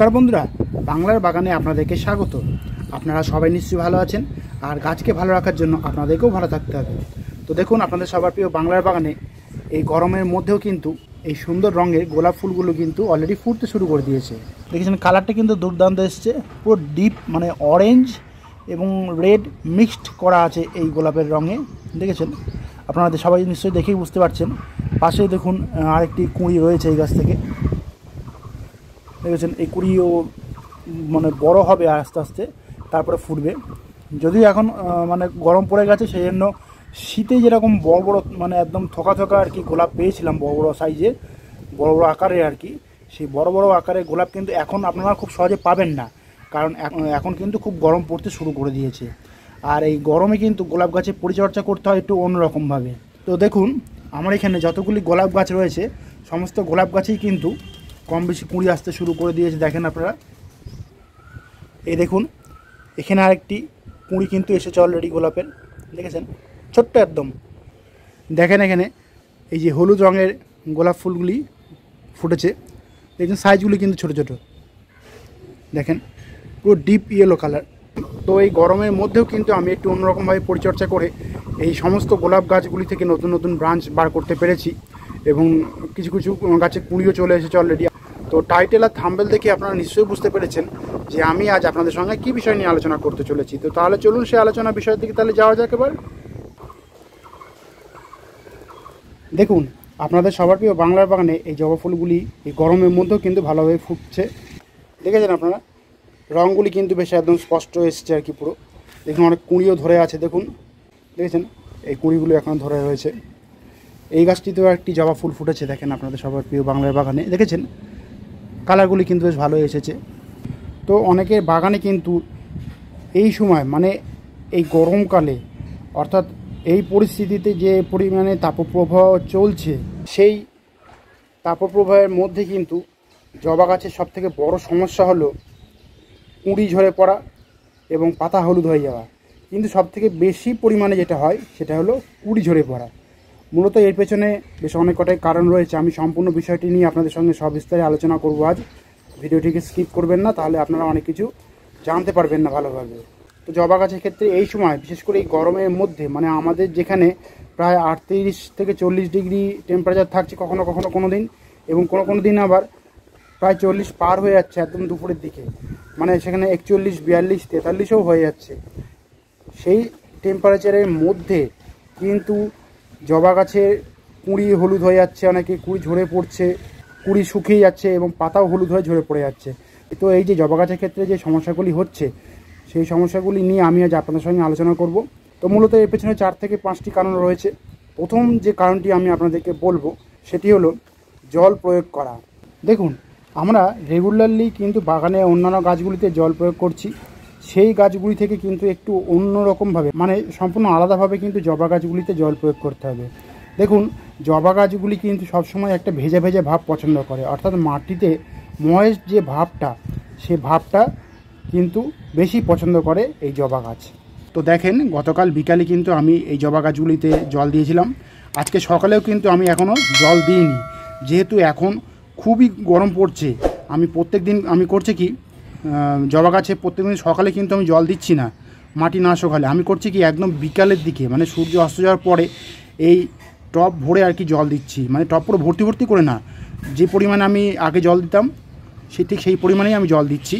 নমস্কার বন্ধুরা, বাংলার বাগানে আপনাদেরকে স্বাগত। আপনারা সবাই নিশ্চয়ই ভালো আছেন, আর গাছকে ভালো রাখার জন্য আপনাদেরকেও ভালো থাকতে হবে। তো দেখুন, আপনাদের সবার প্রিয় বাংলার বাগানে এই গরমের মধ্যেও কিন্তু এই সুন্দর রঙের গোলাপ ফুলগুলো কিন্তু অলরেডি ফুটতে শুরু করে দিয়েছে। দেখেছেন, কালারটা কিন্তু দুর্দান্ত এসছে, পুরো ডিপ মানে অরেঞ্জ এবং রেড মিক্সড করা আছে এই গোলাপের রঙে। দেখেছেন, আপনারা সবাই নিশ্চয়ই দেখেই বুঝতে পারছেন। পাশেই দেখুন আরেকটি কুঁড়ি রয়েছে এই গাছ থেকে। দেখেছেন, এই কুঁড়িও মানে বড় হবে আস্তে আস্তে, তারপরে ফুটবে। যদিও এখন মানে গরম পড়ে গেছে, সেই জন্য শীতে যেরকম বড় বড় মানে একদম থোকা থোকা আর কি গোলাপ পেয়েছিলাম, বড় বড় সাইজে, বড় বড় আকারে আর কি, সেই বড় বড় আকারের গোলাপ কিন্তু এখন আপনারা খুব সহজে পাবেন না, কারণ এখন কিন্তু খুব গরম পড়তে শুরু করে দিয়েছে। আর এই গরমে কিন্তু গোলাপ গাছের পরিচর্যা করতে হয় একটু অন্যরকমভাবে। তো দেখুন, আমার এখানে যতগুলি গোলাপ গাছ রয়েছে, সমস্ত গোলাপ গাছেই কিন্তু কম বেশি কুঁড়ি আসতে শুরু করে দিয়েছে। দেখেন আপনারা, এই দেখুন এখানে আরেকটি কুঁড়ি কিন্তু এসেছে অলরেডি গোলাপের। দেখেছেন, ছোট্ট একদম। দেখেন এখানে এই যে হলুদ রঙের গোলাপ ফুলগুলি ফুটেছে, দেখছেন সাইজগুলি কিন্তু ছোট ছোট। দেখেন, পুরো ডিপ ইয়েলো কালার। তো এই গরমের মধ্যেও কিন্তু আমি একটু অন্যরকমভাবে পরিচর্যা করে এই সমস্ত গোলাপ গাছগুলি থেকে নতুন নতুন ব্রাঞ্চ বার করতে পেরেছি, এবং কিছু কিছু গাছে কুঁড়িও চলে এসেছে অলরেডি। তো টাইটেল আর থাম্বনেল দেখে আপনারা নিশ্চয়ই বুঝতে পেরেছেন যে আমি আজ আপনাদের সঙ্গে কী বিষয় নিয়ে আলোচনা করতে চলেছি। তো তাহলে চলুন সেই আলোচনা বিষয়ের দিকে তাহলে যাওয়া যাক এবার। দেখুন, আপনাদের সবার প্রিয় বাংলার বাগানে এই জবা ফুলগুলি এই গরমের মধ্যেও কিন্তু ভালোভাবে ফুটছে। দেখেছেন আপনারা, রঙগুলি কিন্তু বেশ একদম স্পষ্ট এসছে আর কি পুরো। দেখুন, অনেক কুঁড়িও ধরে আছে। দেখুন, দেখেছেন এই কুঁড়িগুলো এখন ধরে রয়েছে। এই গাছটিতেও একটি জবা ফুল ফুটেছে, দেখেন আপনাদের সবার প্রিয় বাংলার বাগানে। দেখেছেন, কালারগুলি কিন্তু বেশ ভালো এসেছে। তো অনেকের বাগানে কিন্তু এই সময় মানে এই গরমকালে, অর্থাৎ এই পরিস্থিতিতে যে পরিমাণে তাপপ্রবাহ চলছে, সেই তাপপ্রবাহের মধ্যে কিন্তু জবা গাছের সবথেকে বড় সমস্যা হলো কুঁড়ি ঝরে পড়া এবং পাতা হলুদ হয়ে যাওয়া। কিন্তু সবথেকে বেশি পরিমাণে যেটা হয় সেটা হলো কুঁড়ি ঝরে পড়া। মূলত এর পেছনে বেশ অনেক কটাই কারণ রয়েছে। আমি সম্পূর্ণ বিষয়টি নিয়ে আপনাদের সঙ্গে সবিস্তারে আলোচনা করব আজ। ভিডিওটিকে স্কিপ করবেন না, তাহলে আপনারা অনেক কিছু জানতে পারবেন না ভালোভাবে। তো জবা গাছের ক্ষেত্রে এই সময়, বিশেষ করে এই গরমের মধ্যে, মানে আমাদের যেখানে প্রায় 38 থেকে 40 ডিগ্রি টেম্পারেচার থাকছে কখনো কখনো কোনো দিন, এবং কোনো দিন আবার প্রায় 40 পার হয়ে যাচ্ছে একদম দুপুরের দিকে, মানে সেখানে 41, 42, 43ও হয়ে যাচ্ছে। সেই টেম্পারেচারের মধ্যে কিন্তু জবা গাছের কুঁড়ি হলুদ হয়ে যাচ্ছে, অনেকে কুঁড়ি ঝরে পড়ছে, কুঁড়ি শুকিয়ে যাচ্ছে এবং পাতাও হলুদ হয়ে ঝরে পড়ে যাচ্ছে। তো এই যে জবা গাছের ক্ষেত্রে যে সমস্যাগুলি হচ্ছে, সেই সমস্যাগুলি নিয়ে আমি আজ আপনাদের সঙ্গে আলোচনা করব। তো মূলত এর পেছনে 4 থেকে 5টি কারণ রয়েছে। প্রথম যে কারণটি আমি আপনাদেরকে বলবো সেটি হলো জল প্রয়োগ করা। দেখুন, আমরা রেগুলারলি কিন্তু বাগানে অন্যান্য গাছগুলিতে জল প্রয়োগ করছি, সেই গাছগুলি থেকে কিন্তু একটু অন্যরকমভাবে মানে সম্পূর্ণ আলাদাভাবে কিন্তু জবা গাছগুলিতে জল প্রয়োগ করতে হবে। দেখুন, জবা গাছগুলি কিন্তু সবসময় একটা ভেজা ভেজা ভাব পছন্দ করে, অর্থাৎ মাটিতে ময়েস্ট যে ভাবটা, সে ভাবটা কিন্তু বেশি পছন্দ করে এই জবা গাছ। তো দেখেন, গতকাল বিকালে কিন্তু আমি এই জবা গাছগুলিতে জল দিয়েছিলাম। আজকে সকালেও কিন্তু আমি এখনও জল দিইনি, যেহেতু এখন খুবই গরম পড়ছে। আমি প্রত্যেক দিন আমি করছি কি, জবা গাছে প্রত্যেকদিন সকালে কিন্তু আমি জল দিচ্ছি না, মাটি না শুকালে। আমি করছি কি, একদম বিকালের দিকে মানে সূর্য অস্ত যাওয়ার পরে এই টব ভরে আর কি জল দিচ্ছি, মানে টব পুরো ভর্তি ভর্তি করে না, যে পরিমাণে আমি আগে জল দিতাম ঠিক সেই পরিমাণেই আমি জল দিচ্ছি।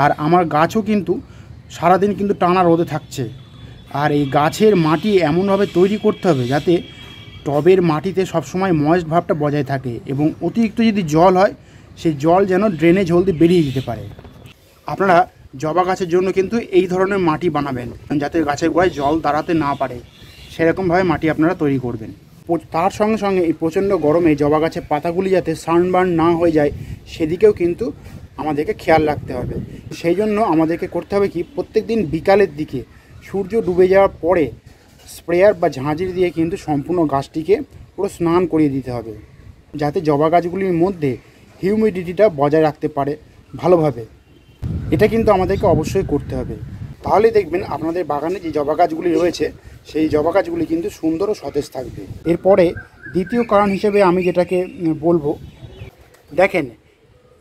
আর আমার গাছও কিন্তু সারাদিন কিন্তু টানা রোদে থাকছে। আর এই গাছের মাটি এমনভাবে তৈরি করতে হবে যাতে টবের মাটিতে সবসময় ময়েস্ট ভাবটা বজায় থাকে, এবং অতিরিক্ত যদি জল হয়, সেই জল যেন ড্রেনে জলদি বেরিয়ে যেতে পারে। আপনারা জবা গাছের জন্য কিন্তু এই ধরনের মাটি বানাবেন, যাতে গাছের গোড়ায় জল দাঁড়াতে না পারে, সেরকমভাবে মাটি আপনারা তৈরি করবেন। তার সঙ্গে সঙ্গে এই প্রচণ্ড গরমে জবা গাছের পাতাগুলি যাতে সানবার্ন না হয়ে যায়, সেদিকেও কিন্তু আমাদেরকে খেয়াল রাখতে হবে। সেই জন্য আমাদেরকে করতে হবে কি, প্রত্যেক দিন বিকালের দিকে সূর্য ডুবে যাওয়ার পরে স্প্রেয়ার বা ঝাঁঝরি দিয়ে কিন্তু সম্পূর্ণ গাছটিকে পুরো স্নান করিয়ে দিতে হবে, যাতে জবা গাছগুলির মধ্যে হিউমিডিটিটা বজায় রাখতে পারে ভালোভাবে। এটা কিন্তু আমাদেরকে অবশ্যই করতে হবে। তাহলে দেখবেন আপনাদের বাগানে যে জবা গাছগুলি রয়েছে, সেই জবা গাছগুলি কিন্তু সুন্দর ও সতেজ থাকবে। এরপরে দ্বিতীয় কারণ হিসেবে আমি যেটাকে বলবো, দেখেন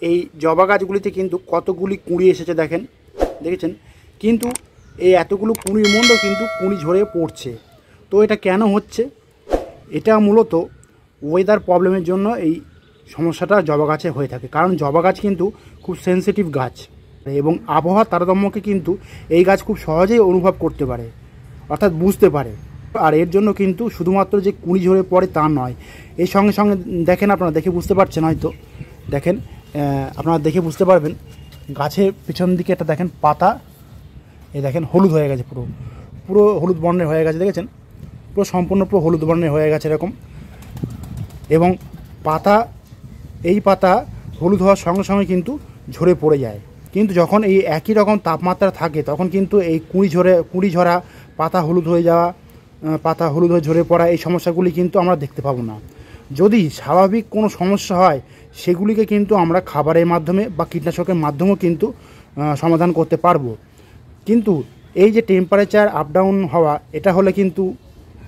এই জবা গাছগুলিতে কিন্তু কতগুলি কুঁড়ি এসেছে দেখেন, দেখেছেন? কিন্তু এই এতগুলো কুঁড়ির মধ্যেও কিন্তু কুঁড়ি ঝরে পড়ছে। তো এটা কেন হচ্ছে? এটা মূলত ওয়েদার প্রবলেমের জন্য এই সমস্যাটা জবা গাছে হয়ে থাকে। কারণ জবা গাছ কিন্তু খুব সেনসিটিভ গাছ এবং আবহাওয়ার তারতম্যকে কিন্তু এই গাছ খুব সহজেই অনুভব করতে পারে, অর্থাৎ বুঝতে পারে। আর এর জন্য কিন্তু শুধুমাত্র যে কুঁড়ি ঝরে পড়ে তা নয়, এর সঙ্গে সঙ্গে দেখেন, আপনারা দেখে বুঝতে পারছেন হয়তো, দেখেন আপনারা দেখে বুঝতে পারবেন গাছের পিছন দিকে একটা দেখেন পাতা, এই দেখেন হলুদ হয়ে গেছে, পুরো পুরো হলুদ বর্ণের হয়ে গেছে, দেখেছেন? পুরো সম্পূর্ণ পুরো হলুদ বর্ণের হয়ে গেছে এরকম। এবং পাতা, এই পাতা হলুদ হওয়ার সঙ্গে সঙ্গে কিন্তু ঝরে পড়ে যায়। কিন্তু যখন এই একই রকম তাপমাত্রা থাকে তখন কিন্তু এই কুঁড়ি ঝরা, পাতা হলুদ হয়ে যাওয়া, পাতা হলুদ হয়ে ঝরে পড়া, এই সমস্যাগুলি কিন্তু আমরা দেখতে পাবো না। যদি স্বাভাবিক কোনো সমস্যা হয় সেগুলিকে কিন্তু আমরা খাবারের মাধ্যমে বা কীটনাশকের মাধ্যমেও কিন্তু সমাধান করতে পারবো। কিন্তু এই যে টেম্পারেচার আপ ডাউন হওয়া, এটা হলে কিন্তু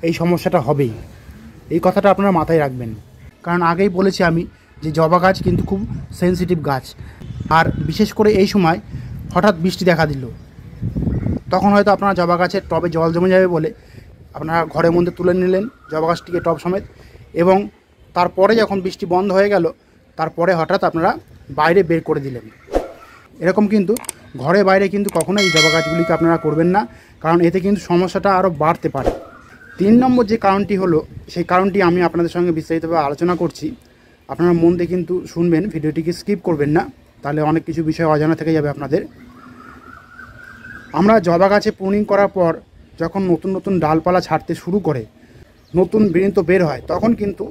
এই সমস্যাটা হবেই। এই কথাটা আপনারা মাথায় রাখবেন। কারণ আগেই বলেছি আমি যে জবা গাছ কিন্তু খুব সেনসিটিভ গাছ। আর বিশেষ করে এই সময় হঠাৎ বৃষ্টি দেখা দিল, তখন হয়তো আপনারা জবা গাছের টবে জল জমে যাবে বলে আপনারা ঘরের মধ্যে তুলে নিলেন জবা গাছটিকে টব সমেত, এবং তারপরে যখন বৃষ্টি বন্ধ হয়ে গেল তারপরে হঠাৎ আপনারা বাইরে বের করে দিলেন। এরকম কিন্তু ঘরে বাইরে কিন্তু কখনোই এই জবা গাছগুলিকে আপনারা করবেন না, কারণ এতে কিন্তু সমস্যাটা আরও বাড়তে পারে। 3 নম্বর যে কারণটি হলো, সেই কারণটি আমি আপনাদের সঙ্গে বিস্তারিতভাবে আলোচনা করছি। আপনারা মন দিয়ে কিন্তু শুনবেন, ভিডিওটিকে স্কিপ করবেন না, তাহলে অনেক কিছু বিষয় অজানা থেকে যাবে আপনাদের। আমরা জবা গাছে প্রুনিং করার পর যখন নতুন নতুন ডালপালা ছাড়তে শুরু করে, নতুন বৃন্ত বের হয়, তখন কিন্তু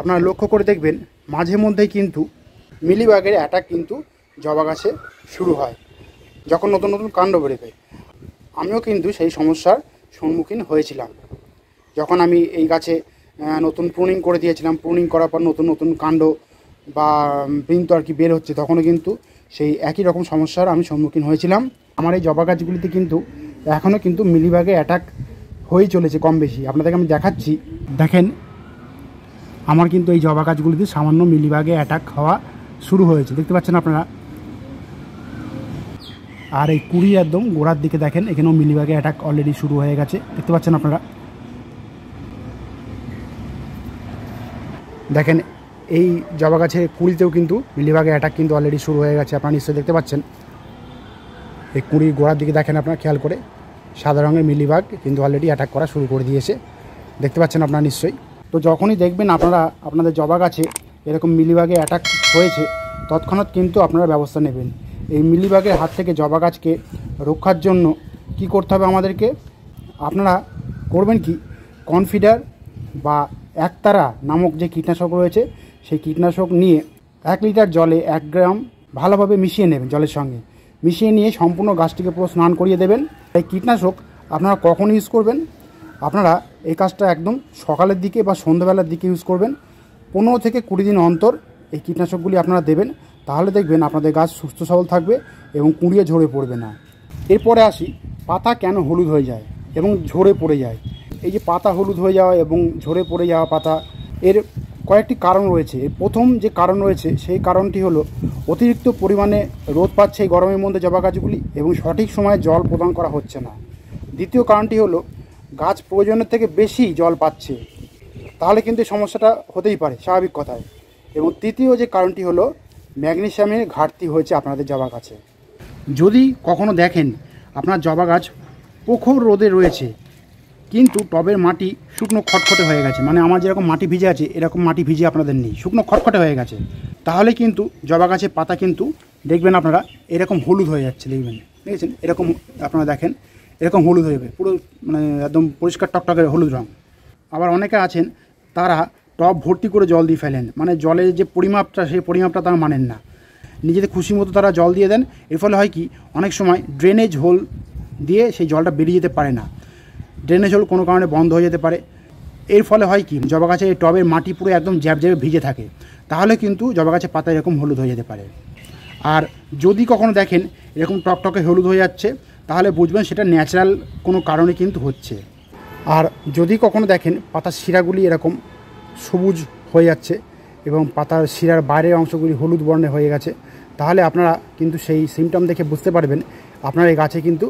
আপনারা লক্ষ্য করে দেখবেন মাঝে মধ্যেই কিন্তু মিলিবাগের অ্যাটাক কিন্তু জবা গাছে শুরু হয় যখন নতুন নতুন কাণ্ড বেরোবে। আমিও কিন্তু সেই সমস্যার সম্মুখীন হয়েছিলাম যখন আমি এই গাছে নতুন প্রুনিং করে দিয়েছিলাম। প্রুনিং করার পর নতুন নতুন কাণ্ড বা বৃন্ত আর কি বের হচ্ছে, তখনও কিন্তু সেই একই রকম সমস্যার আমি সম্মুখীন হয়েছিলাম। আমার এই জবা গাছগুলিতে কিন্তু এখনও কিন্তু মিলিবাগে অ্যাটাক হয়েই চলেছে কম বেশি। আপনাদেরকে আমি দেখাচ্ছি, দেখেন আমার কিন্তু এই জবা গাছগুলিতে সামান্য মিলিবাগে অ্যাটাক হওয়া শুরু হয়েছে, দেখতে পাচ্ছেন আপনারা। আর এই কুড়ি একদম গোড়ার দিকে দেখেন, এখানেও মিলিবাগে অ্যাটাক অলরেডি শুরু হয়ে গেছে, দেখতে পাচ্ছেন আপনারা। দেখেন এই জবা গাছের কুড়িতেও কিন্তু মিলিবাগে অ্যাটাক কিন্তু অলরেডি শুরু হয়ে গেছে, আপনারা নিশ্চয়ই দেখতে পাচ্ছেন। এই কুড়ির গোড়ার দিকে দেখেন আপনারা খেয়াল করে, সাদা রঙের মিলিবাগ কিন্তু অলরেডি অ্যাটাক করা শুরু করে দিয়েছে, দেখতে পাচ্ছেন আপনারা নিশ্চয়ই। তো যখনই দেখবেন আপনারা আপনাদের জবা গাছে এরকম মিলিবাগে অ্যাটাক হয়েছে, তৎক্ষণাৎ কিন্তু আপনারা ব্যবস্থা নেবেন। এই মিলিবাগের হাত থেকে জবা গাছকে রক্ষার জন্য কি করতে হবে আমাদেরকে? আপনারা করবেন কি, কনফিডার বা একতারা নামক যে কীটনাশক রয়েছে, সেই কীটনাশক নিয়ে 1 লিটার জলে 1 গ্রাম ভালোভাবে মিশিয়ে নেবেন, জলের সঙ্গে মিশিয়ে নিয়ে সম্পূর্ণ গাছটিকে পুরো স্নান করিয়ে দেবেন। এই কীটনাশক আপনারা কখন ইউজ করবেন? আপনারা এই কাজটা একদম সকালের দিকে বা সন্ধ্যাবেলার দিকে ইউজ করবেন। 15 থেকে 20 দিন অন্তর এই কীটনাশকগুলি আপনারা দেবেন, তাহলে দেখবেন আপনাদের গাছ সুস্থ সবল থাকবে এবং কুঁড়িয়ে ঝরে পড়বে না। এরপরে আসি, পাতা কেন হলুদ হয়ে যায় এবং ঝরে পড়ে যায়? এই যে পাতা হলুদ হয়ে যাওয়া এবং ঝরে পড়ে যাওয়া পাতা, এর কয়েকটি কারণ রয়েছে। এর প্রথম যে কারণ রয়েছে সেই কারণটি হলো অতিরিক্ত পরিমাণে রোদ পাচ্ছে এই গরমের মধ্যে জবা গাছগুলি এবং সঠিক সময়ে জল প্রদান করা হচ্ছে না। দ্বিতীয় কারণটি হলো গাছ প্রয়োজনের থেকে বেশি জল পাচ্ছে, তাহলে কিন্তু এই সমস্যাটা হতেই পারে স্বাভাবিক কথায়। এবং তৃতীয় যে কারণটি হলো ম্যাগনেসিয়ামের ঘাটতি হয়েছে আপনাদের জবা গাছে। যদি কখনো দেখেন আপনার জবা গাছ প্রখর রোদে রয়েছে কিন্তু টবের মাটি শুকনো খটখটে হয়ে গেছে, মানে আমার যেরকম মাটি ভিজে আছে এরকম মাটি ভিজে আপনাদের নেই, শুকনো খটখটে হয়ে গেছে, তাহলে কিন্তু জবা গাছের পাতা কিন্তু দেখবেন আপনারা এরকম হলুদ হয়ে যাচ্ছে, দেখবেন, দেখেছেন? এরকম আপনারা দেখেন এরকম হলুদ হয়ে যাবে, পুরো মানে একদম পরিষ্কার টকটকের হলুদ রঙ। আবার অনেকে আছেন তারা টব ভর্তি করে জল দিয়ে ফেলেন, মানে জলের যে পরিমাপটা সেই পরিমাপটা তারা মানেন না, নিজেদের খুশি মতো তারা জল দিয়ে দেন। এর ফলে হয় কি, অনেক সময় ড্রেনেজ হোল দিয়ে সেই জলটা বেরিয়ে যেতে পারে না, ড্রেনেজ হোল কোনো কারণে বন্ধ হয়ে যেতে পারে। এর ফলে হয় কি, জবা গাছের এই টবের মাটি পুরো একদম জ্যাবে ভিজে থাকে, তাহলে কিন্তু জবা গাছের পাতা এরকম হলুদ হয়ে যেতে পারে। আর যদি কখনো দেখেন এরকম টকটকে হলুদ হয়ে যাচ্ছে, তাহলে বুঝবেন সেটা ন্যাচারাল কোনো কারণে কিন্তু হচ্ছে। আর যদি কখনো দেখেন পাতার শিরাগুলি এরকম সবুজ হয়ে যাচ্ছে এবং পাতার শিরার বাইরের অংশগুলি হলুদ বর্ণের হয়ে গেছে, তাহলে আপনারা কিন্তু সেই সিমটম দেখে বুঝতে পারবেন আপনার এই গাছে কিন্তু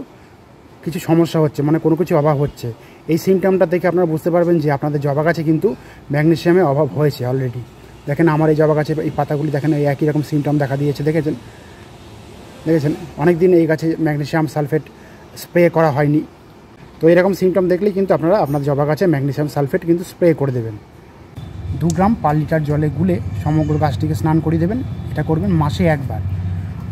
কিছু সমস্যা হচ্ছে, মানে কোনো কিছু অভাব হচ্ছে। এই সিমটমটা দেখে আপনারা বুঝতে পারবেন যে আপনাদের জবা গাছে কিন্তু ম্যাগনেসিয়ামের অভাব হয়েছে অলরেডি। দেখেন আমার এই জবা গাছে এই পাতাগুলি দেখেন এই একই রকম সিমটম দেখা দিয়েছে, দেখেছেন অনেক দিন এই গাছে ম্যাগনেসিয়াম সালফেট স্প্রে করা হয়নি। তো এরকম সিমটম দেখলেই কিন্তু আপনারা আপনার জবা গাছে ম্যাগনেসিয়াম সালফেট কিন্তু স্প্রে করে দেবেন। 2 গ্রাম পার লিটার জলে গুলে সমগ্র গাছটিকে স্নান করিয়ে দেবেন। এটা করবেন মাসে একবার।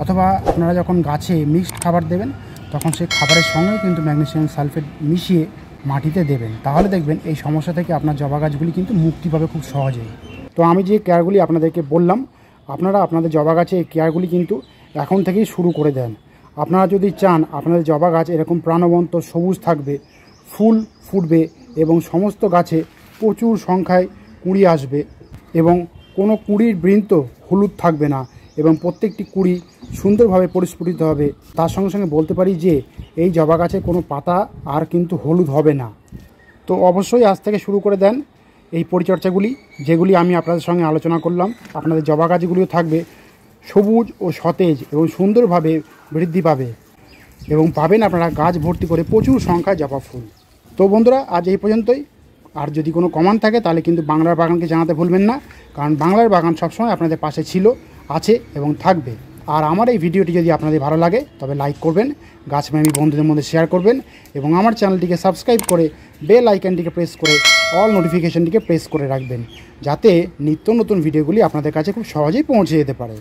অথবা আপনারা যখন গাছে মিক্সড খাবার দেবেন তখন সেই খাবারের সঙ্গে কিন্তু ম্যাগনেসিয়াম সালফেট মিশিয়ে মাটিতে দেবেন। তাহলে দেখবেন এই সমস্যা থেকে আপনার জবা গাছগুলি কিন্তু মুক্তি পাবে খুব সহজেই। তো আমি যে কেয়ারগুলি আপনাদেরকে বললাম, আপনারা আপনাদের জবা গাছে এই কেয়ারগুলি কিন্তু এখন থেকেই শুরু করে দেন। আপনারা যদি চান আপনাদের জবা গাছ এরকম প্রাণবন্ত সবুজ থাকবে, ফুল ফুটবে এবং সমস্ত গাছে প্রচুর সংখ্যায় কুঁড়ি আসবে এবং কোনো কুঁড়ির বৃন্ত হলুদ থাকবে না এবং প্রত্যেকটি কুঁড়ি সুন্দরভাবে পরিস্ফুটিত হবে, তার সঙ্গে সঙ্গে বলতে পারি যে এই জবা গাছে কোনো পাতা আর কিন্তু হলুদ হবে না। তো অবশ্যই আজ থেকে শুরু করে দেন এই পরিচর্যাগুলি, যেগুলি আমি আপনাদের সঙ্গে আলোচনা করলাম। আপনাদের জবা গাছগুলিও থাকবে সবুজ ও সতেজ এবং সুন্দরভাবে বৃদ্ধি পাবে এবং পাবেন আপনারা গাছ ভর্তি করে প্রচুর সংখ্যায় জবা ফুল। তো বন্ধুরা আজ এই পর্যন্তই। আর যদি কোনো কমেন্ট থাকে তাহলে কিন্তু বাংলার বাগানকে জানাতে ভুলবেন না, কারণ বাংলার বাগান সবসময় আপনাদের পাশে ছিল, আছে এবং থাকবে। আর আমার এই ভিডিওটি যদি আপনাদের ভালো লাগে তবে লাইক করবেন, গাছপ্রেমী বন্ধুদের মধ্যে শেয়ার করবেন এবং আমার চ্যানেলটিকে সাবস্ক্রাইব করে বেল আইকনটিকে প্রেস করে অল নোটিফিকেশনটিকে প্রেস করে রাখবেন, যাতে নিত্য নতুন ভিডিওগুলি আপনাদের কাছে খুব সহজেই পৌঁছে যেতে পারে।